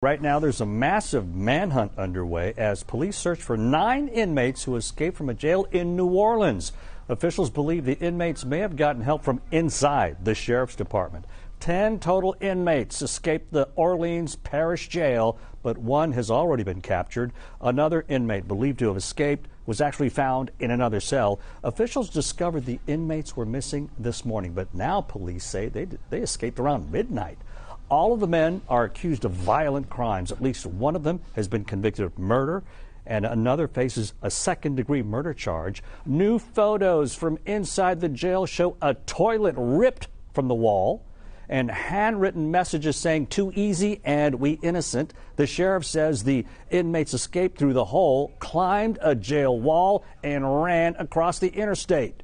Right now, there's a massive manhunt underway as police search for 9 inmates who escaped from a jail in New Orleans. Officials believe the inmates may have gotten help from inside the sheriff's department. 10 total inmates escaped the Orleans Parish Jail, but one has already been captured. Another inmate believed to have escaped was actually found in another cell. Officials discovered the inmates were missing this morning, but now police say they escaped around midnight. All of the men are accused of violent crimes. At least one of them has been convicted of murder, and another faces a second-degree murder charge. New photos from inside the jail show a toilet ripped from the wall and handwritten messages saying, "Too easy" and "We innocent." The sheriff says the inmates escaped through the hole, climbed a jail wall, and ran across the interstate.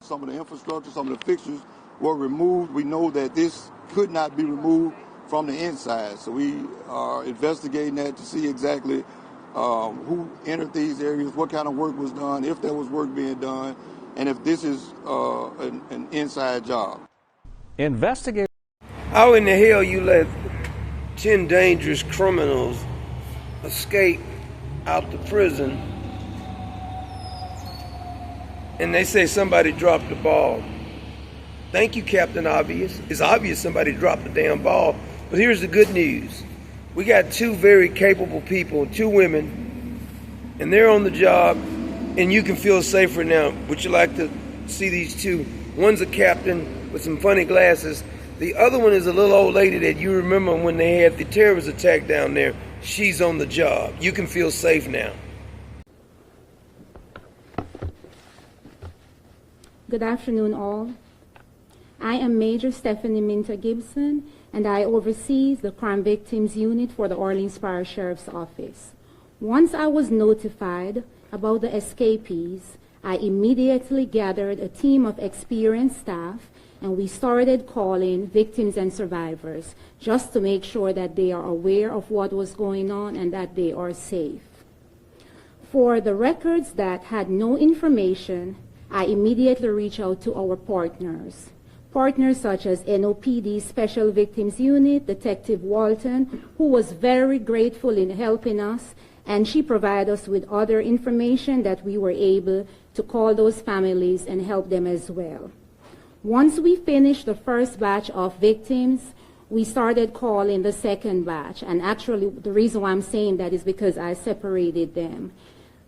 Some of the infrastructure, some of the fixtures were removed. We know that this could not be removed from the inside. So we are investigating that to see exactly who entered these areas, what kind of work was done, if there was work being done, and if this is an inside job. Investigators. How in the hell you let 10 dangerous criminals escape out the prison and they say somebody dropped the ball? Thank you, Captain Obvious. It's obvious somebody dropped the damn ball. But here's the good news. We got 2 very capable people, 2 women, and they're on the job, and you can feel safer now. Would you like to see these 2? One's a captain with some funny glasses. The other one is a little old lady that you remember when they had the terrorist attack down there. She's on the job. You can feel safe now. Good afternoon, all. I am Major Stephanie Minter Gibson, and I oversee the Crime Victims Unit for the Orleans Parish Sheriff's Office. Once I was notified about the escapees, I immediately gathered a team of experienced staff, and we started calling victims and survivors just to make sure that they are aware of what was going on and that they are safe. For the records that had no information, I immediately reached out to our partners such as NOPD Special Victims Unit, Detective Walton, who was very grateful in helping us, and she provided us with other information that we were able to call those families and help them as well. Once we finished the first batch of victims, we started calling the second batch, and actually the reason why I'm saying that is because I separated them.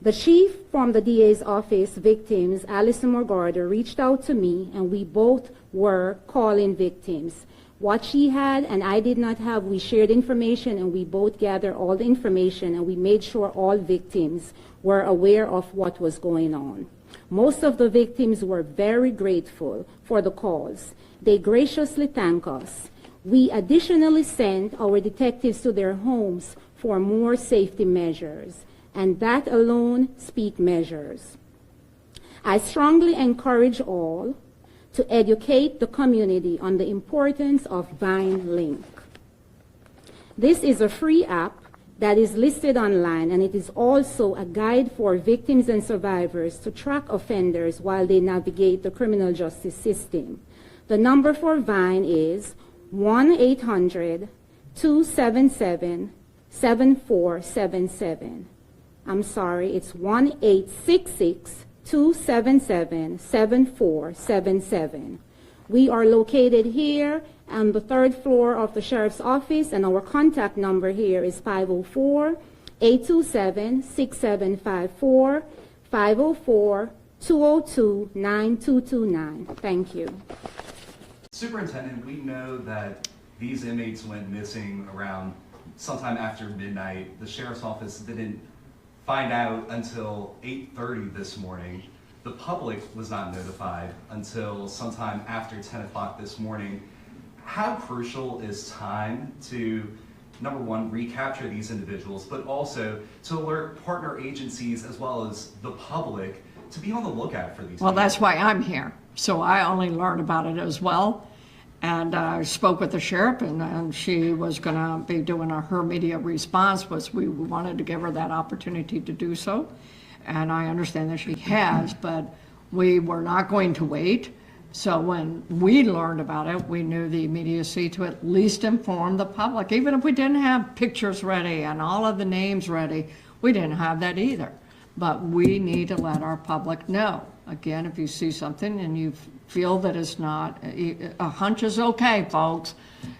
The chief from the DA's office, victims, Alison Morgarder, reached out to me, and we both were calling victims. What she had and I did not have, we shared information, and we both gathered all the information, and we made sure all victims were aware of what was going on. Most of the victims were very grateful for the calls. They graciously thanked us. We additionally sent our detectives to their homes for more safety measures, and that alone speaks measures. I strongly encourage all to educate the community on the importance of Vine Link. This is a free app that is listed online, and it is also a guide for victims and survivors to track offenders while they navigate the criminal justice system. The number for Vine is 1-800-277-7477. I'm sorry, it's 1-866-277-7477. We are located here on the 3rd floor of the Sheriff's Office, and our contact number here is 504-827-6754, 504-202-9229. Thank you. Superintendent, we know that these inmates went missing around sometime after midnight. The Sheriff's Office didn't find out until 8:30 this morning. The public was not notified until sometime after 10 o'clock this morning. How crucial is time to, number one, recapture these individuals, but also to alert partner agencies as well as the public to be on the lookout for these people? That's why I'm here. So I only learned about it as well. And I spoke with the sheriff, and she was going to be doing her media response, was we wanted to give her that opportunity to do so. And I understand that she has, but we were not going to wait. So when we learned about it, we knew the immediacy to at least inform the public. Even if we didn't have pictures ready and all of the names ready, we didn't have that either. But we need to let our public know. Again, if you see something and you feel that it's not, a hunch is okay, folks,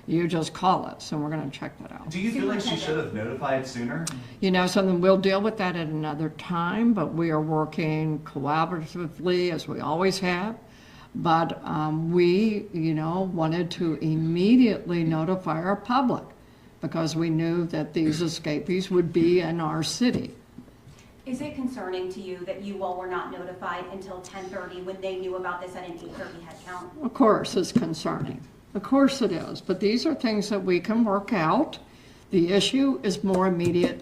you just call us and we're going to check that out. Do you feel like she should have notified sooner? You know something, we'll deal with that at another time, but we are working collaboratively as we always have. But we, wanted to immediately notify our public because we knew that these escapees would be in our city. Is it concerning to you that you all were not notified until 10:30 when they knew about this at an 8:30 head count? Of course, it's concerning. Of course it is. But these are things that we can work out. The issue is more immediate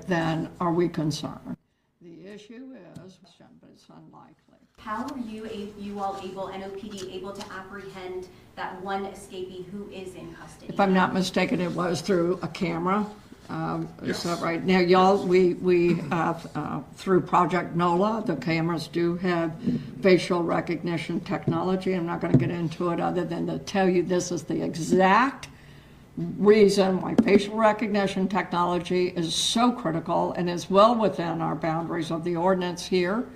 than are we concerned. The issue is, but it's unlikely. How are you all able, NOPD, able to apprehend that one escapee who is in custody? If I'm not mistaken, it was through a camera. Is that right? Now, y'all, we have, through Project NOLA, the cameras do have facial recognition technology. I'm not going to get into it other than to tell you this is the exact reason why facial recognition technology is so critical and is well within our boundaries of the ordinance here,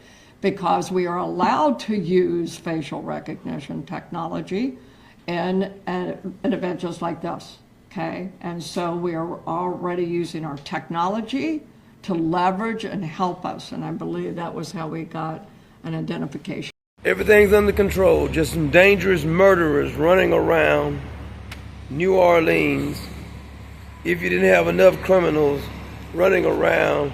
because we are allowed to use facial recognition technology in an event just like this. Okay, and so we are already using our technology to leverage and help us, and I believe that was how we got an identification. Everything's under control, just some dangerous murderers running around New Orleans. If you didn't have enough criminals running around